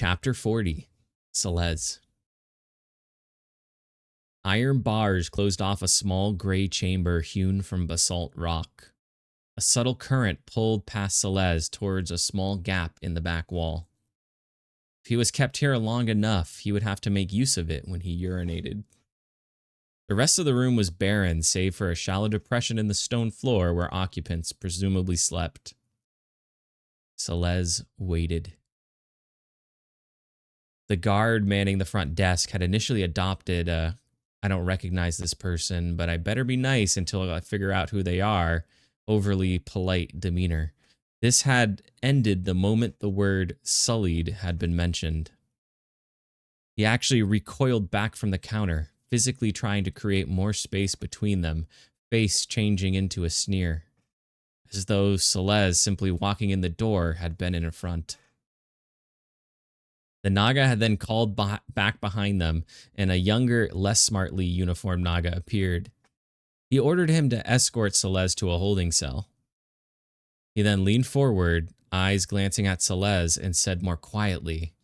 Chapter 40, Selez. Iron bars closed off a small gray chamber hewn from basalt rock. A subtle current pulled past Selez towards a small gap in the back wall. If he was kept here long enough, he would have to make use of it when he urinated. The rest of the room was barren, save for a shallow depression in the stone floor where occupants presumably slept. Selez waited. The guard manning the front desk had initially adopted a, I don't recognize this person, but I better be nice until I figure out who they are, overly polite demeanor. This had ended the moment the word sullied had been mentioned. He actually recoiled back from the counter, physically trying to create more space between them, face changing into a sneer, as though Selez simply walking in the door had been an affront. The Naga had then called back behind them, and a younger, less smartly uniformed Naga appeared. He ordered him to escort Selez to a holding cell. He then leaned forward, eyes glancing at Selez, and said more quietly,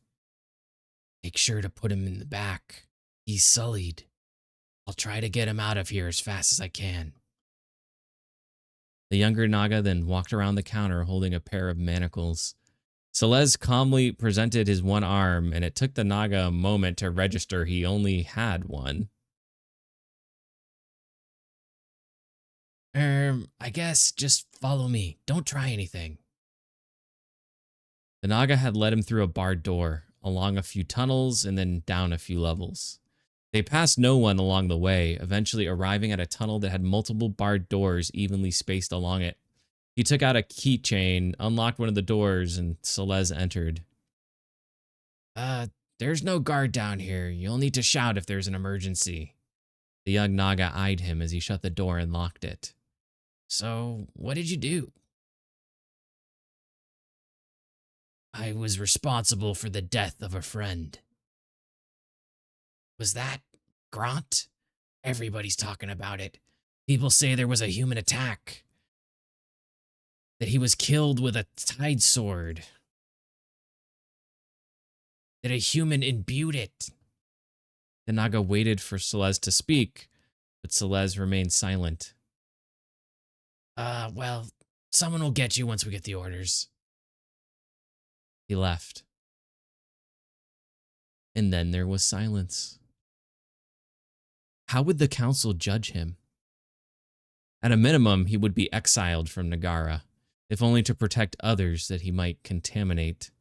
"Make sure to put him in the back. He's sullied. I'll try to get him out of here as fast as I can." The younger Naga then walked around the counter holding a pair of manacles. Selez calmly presented his one arm, and it took the Naga a moment to register he only had one. I guess just follow me. Don't try anything." The Naga had led him through a barred door, along a few tunnels, and then down a few levels. They passed no one along the way, eventually arriving at a tunnel that had multiple barred doors evenly spaced along it. He took out a keychain, unlocked one of the doors, and Selez entered. There's no guard down here. You'll need to shout if there's an emergency." The young Naga eyed him as he shut the door and locked it. "So, what did you do?" "I was responsible for the death of a friend." "Was that Grant? Everybody's talking about it. People say there was a human attack. That he was killed with a tide sword. That a human imbued it." The Naga waited for Selez to speak, but Selez remained silent. Well, someone will get you once we get the orders." He left. And then there was silence. How would the council judge him? At a minimum, he would be exiled from Nagara, if only to protect others that he might contaminate.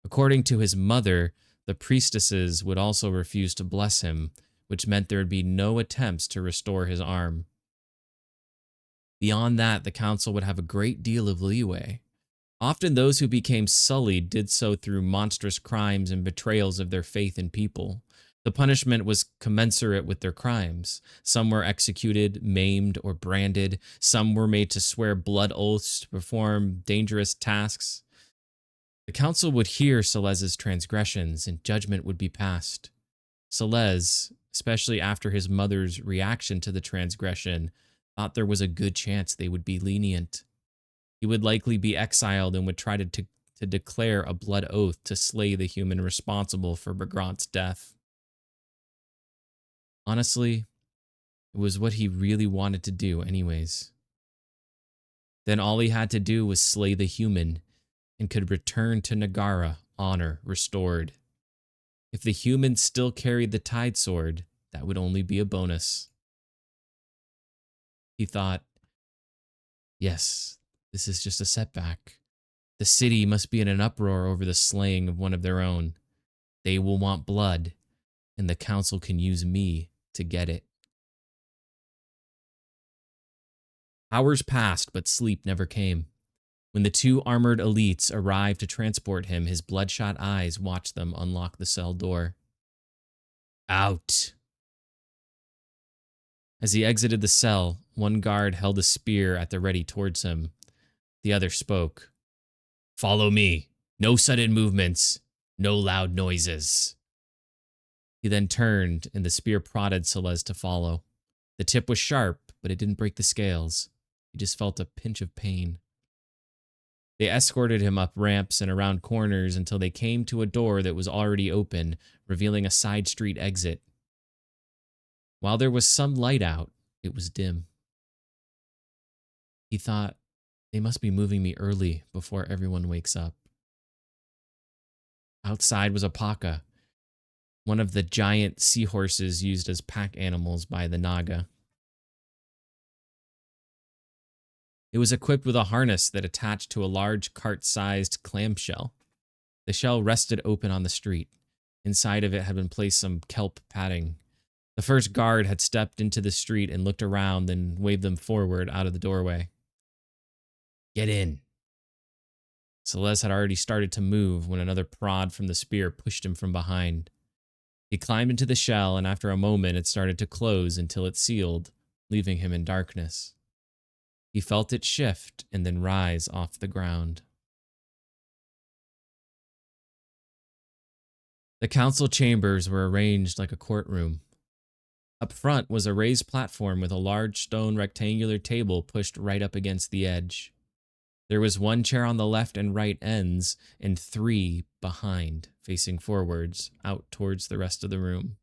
According to his mother, the priestesses would also refuse to bless him, which meant there would be no attempts to restore his arm. Beyond that, the council would have a great deal of leeway. Often those who became sullied did so through monstrous crimes and betrayals of their faith in people. The punishment was commensurate with their crimes. Some were executed, maimed, or branded. Some were made to swear blood oaths to perform dangerous tasks. The council would hear Selez's transgressions, and judgment would be passed. Selez, especially after his mother's reaction to the transgression, thought there was a good chance they would be lenient. He would likely be exiled and would try to declare a blood oath to slay the human responsible for Grant's death. Honestly, it was what he really wanted to do anyways. Then all he had to do was slay the human and could return to Nagara, honor restored. If the human still carried the tide sword, that would only be a bonus. He thought, yes, this is just a setback. The city must be in an uproar over the slaying of one of their own. They will want blood, and the council can use me to get it. Hours passed, but sleep never came. When the two armored elites arrived to transport him, his bloodshot eyes watched them unlock the cell door. "Out!" As he exited the cell, one guard held a spear at the ready towards him. The other spoke. "Follow me. No sudden movements. No loud noises." He then turned, and the spear prodded Selez to follow. The tip was sharp, but it didn't break the scales. He just felt a pinch of pain. They escorted him up ramps and around corners until they came to a door that was already open, revealing a side street exit. While there was some light out, it was dim. He thought, they must be moving me early before everyone wakes up. Outside was a paka, one of the giant seahorses used as pack animals by the Naga. It was equipped with a harness that attached to a large cart-sized clamshell. The shell rested open on the street. Inside of it had been placed some kelp padding. The first guard had stepped into the street and looked around, then waved them forward out of the doorway. Get in. Selez had already started to move when another prod from the spear pushed him from behind. He climbed into the shell, and after a moment it started to close until it sealed, leaving him in darkness. He felt it shift and then rise off the ground. The council chambers were arranged like a courtroom. Up front was a raised platform with a large stone rectangular table pushed right up against the edge. There was one chair on the left and right ends, and 3 behind, facing forwards, out towards the rest of the room.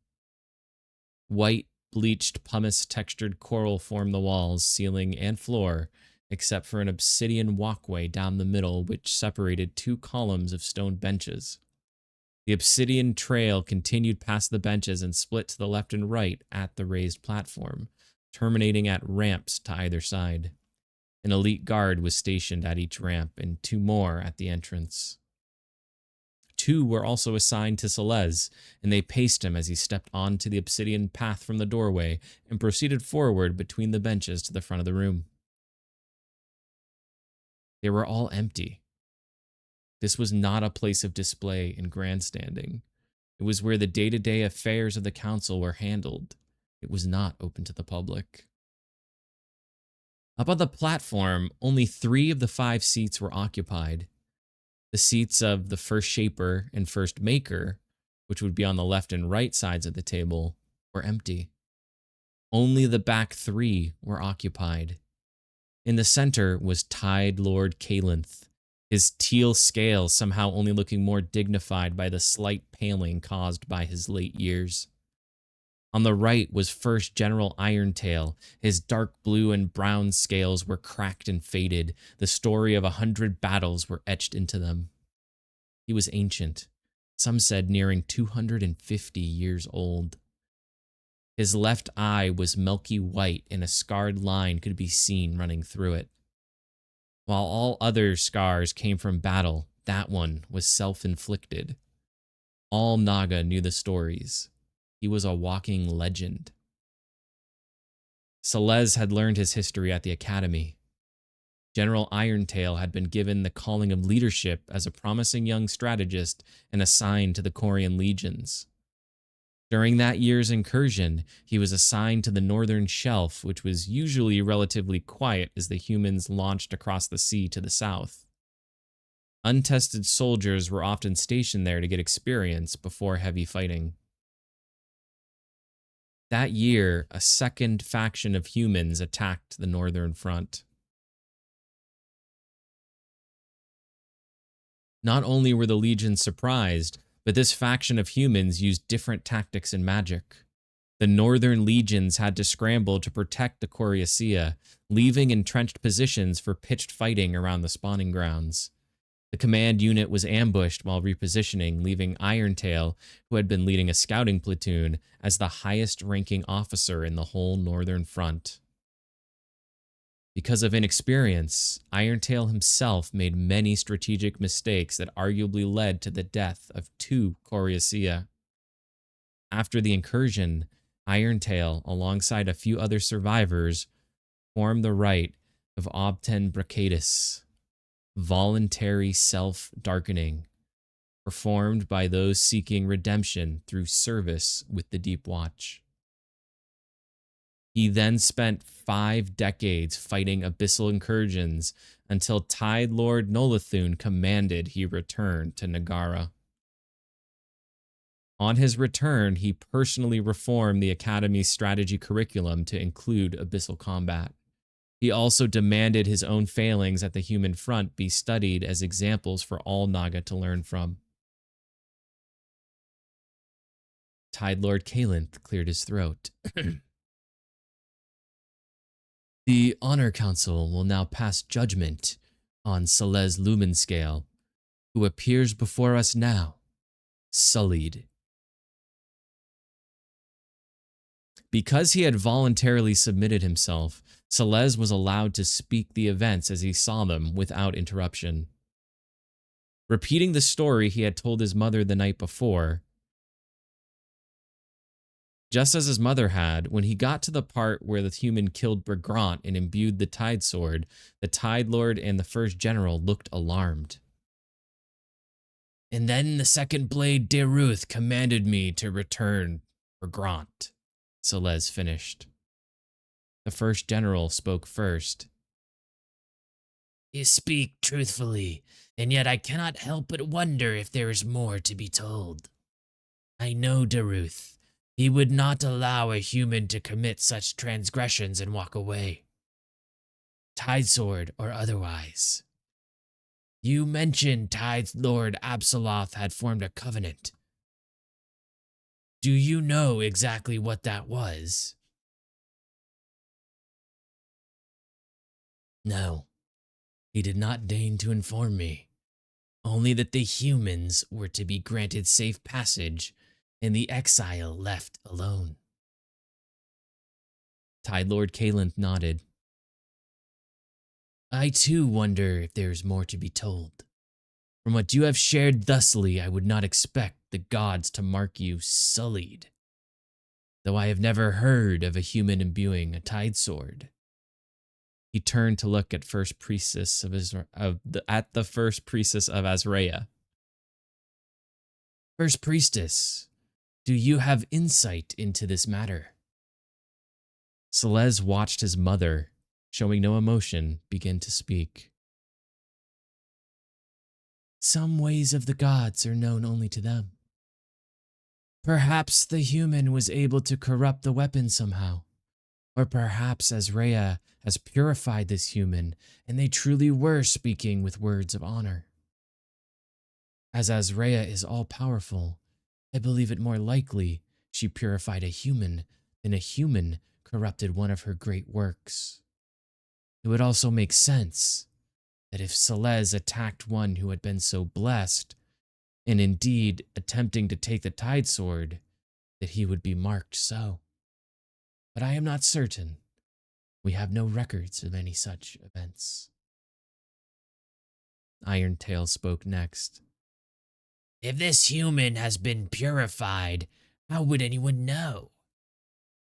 White, bleached, pumice-textured coral formed the walls, ceiling, and floor, except for an obsidian walkway down the middle which separated 2 columns of stone benches. The obsidian trail continued past the benches and split to the left and right at the raised platform, terminating at ramps to either side. An elite guard was stationed at each ramp, and 2 more at the entrance. 2 were also assigned to Selez, and they paced him as he stepped onto the obsidian path from the doorway and proceeded forward between the benches to the front of the room. They were all empty. This was not a place of display and grandstanding. It was where the day-to-day affairs of the council were handled. It was not open to the public. Up on the platform, only 3 of the 5 seats were occupied. The seats of the first shaper and first maker, which would be on the left and right sides of the table, were empty. Only the back 3 were occupied. In the center was Tide Lord Kalinth, his teal scales somehow only looking more dignified by the slight paling caused by his late years. On the right was First General Irontail. His dark blue and brown scales were cracked and faded. The story of 100 battles were etched into them. He was ancient, some said nearing 250 years old. His left eye was milky white, and a scarred line could be seen running through it. While all other scars came from battle, that one was self-inflicted. All Naga knew the stories. He was a walking legend. Selez had learned his history at the academy. General Irontail had been given the calling of leadership as a promising young strategist and assigned to the Corian legions. During that year's incursion, he was assigned to the northern shelf, which was usually relatively quiet as the humans launched across the sea to the south. Untested soldiers were often stationed there to get experience before heavy fighting. That year, a second faction of humans attacked the northern front. Not only were the legions surprised, but this faction of humans used different tactics and magic. The northern legions had to scramble to protect the Coriacea, leaving entrenched positions for pitched fighting around the spawning grounds. The command unit was ambushed while repositioning, leaving Irontail, who had been leading a scouting platoon, as the highest-ranking officer in the whole northern front. Because of inexperience, Irontail himself made many strategic mistakes that arguably led to the death of 2 Coriacea. After the incursion, Irontail, alongside a few other survivors, formed the rite of Obten Bracatus, voluntary self-darkening, performed by those seeking redemption through service with the Deep Watch. He then spent 5 decades fighting abyssal incursions until Tide Lord Nolathune commanded he return to Nagara. On his return, he personally reformed the Academy's strategy curriculum to include abyssal combat. He also demanded his own failings at the human front be studied as examples for all Naga to learn from. Tide Lord Kalinth cleared his throat. The Honor Council will now pass judgment on Selez Lumenscale, who appears before us now, sullied. Because he had voluntarily submitted himself, Selez was allowed to speak the events as he saw them without interruption. Repeating the story he had told his mother the night before, just as his mother had, when he got to the part where the human killed Bergrant and imbued the Tide Sword, the Tide Lord and the First General looked alarmed. And then the second blade Deruth commanded me to return Bergrant, Selez finished. The First General spoke first. You speak truthfully, and yet I cannot help but wonder if there is more to be told. I know Deruth. He would not allow a human to commit such transgressions and walk away. Tidesword or otherwise. You mentioned Tide Lord Absoloth had formed a covenant. Do you know exactly what that was? No, he did not deign to inform me. Only that the humans were to be granted safe passage and the exile left alone. Tide Lord Kalinth nodded. I too wonder if there is more to be told. From what you have shared thusly, I would not expect the gods to mark you sullied. Though I have never heard of a human imbuing a tide sword. He turned to look at the first priestess of Azrea. First priestess, do you have insight into this matter? Selez watched his mother, showing no emotion, begin to speak. Some ways of the gods are known only to them. Perhaps the human was able to corrupt the weapon somehow. Or perhaps Azrea has purified this human, and they truly were speaking with words of honor. As Azrea is all-powerful, I believe it more likely she purified a human than a human corrupted one of her great works. It would also make sense that if Selez attacked one who had been so blessed, and indeed attempting to take the Tide Sword, that he would be marked so. But I am not certain. We have no records of any such events. Irontail spoke next. If this human has been purified, how would anyone know?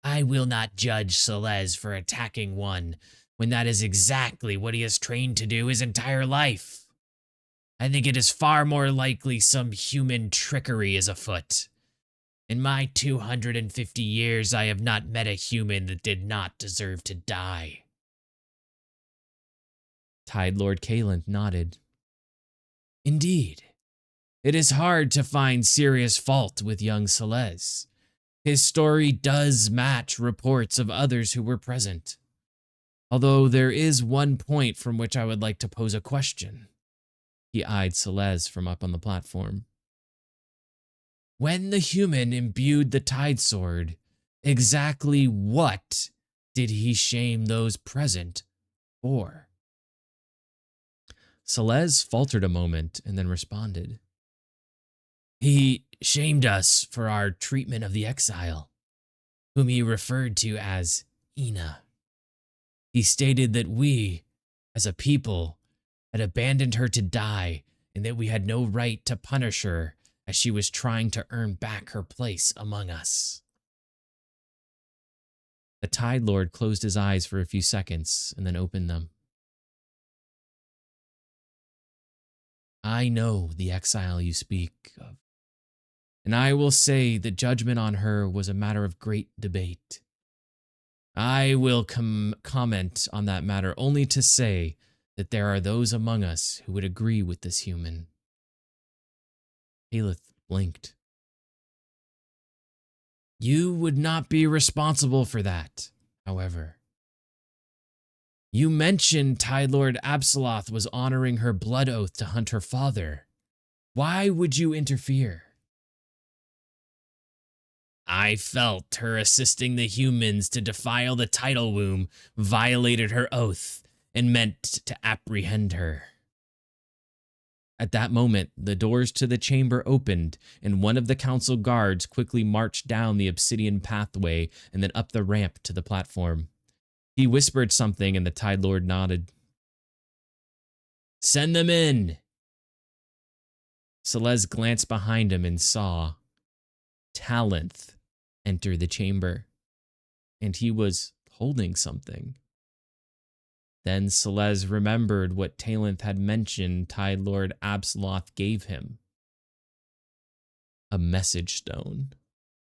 I will not judge Selez for attacking one when that is exactly what he has trained to do his entire life. I think it is far more likely some human trickery is afoot. In my 250 years, I have not met a human that did not deserve to die. Tide Lord Kalinth nodded. Indeed, it is hard to find serious fault with young Selez. His story does match reports of others who were present. Although there is one point from which I would like to pose a question. He eyed Selez from up on the platform. When the human imbued the Tide Sword, exactly what did he shame those present for? Selez faltered a moment and then responded. He shamed us for our treatment of the exile, whom he referred to as Ina. He stated that we, as a people, had abandoned her to die and that we had no right to punish her as she was trying to earn back her place among us. The Tide Lord closed his eyes for a few seconds and then opened them. I know the exile you speak of, and I will say the judgment on her was a matter of great debate. I will comment on that matter only to say that there are those among us who would agree with this human. Kalinth blinked. You would not be responsible for that, however. You mentioned Tide Lord Absaloth was honoring her blood oath to hunt her father. Why would you interfere? I felt her assisting the humans to defile the tidal womb violated her oath and meant to apprehend her. At that moment, the doors to the chamber opened, and one of the council guards quickly marched down the obsidian pathway and then up the ramp to the platform. He whispered something, and the Tide Lord nodded. Send them in. Selez glanced behind him and saw Talenth enter the chamber, and he was holding something. Then Selez remembered what Talenth had mentioned Tide Lord Absaloth gave him. A message stone.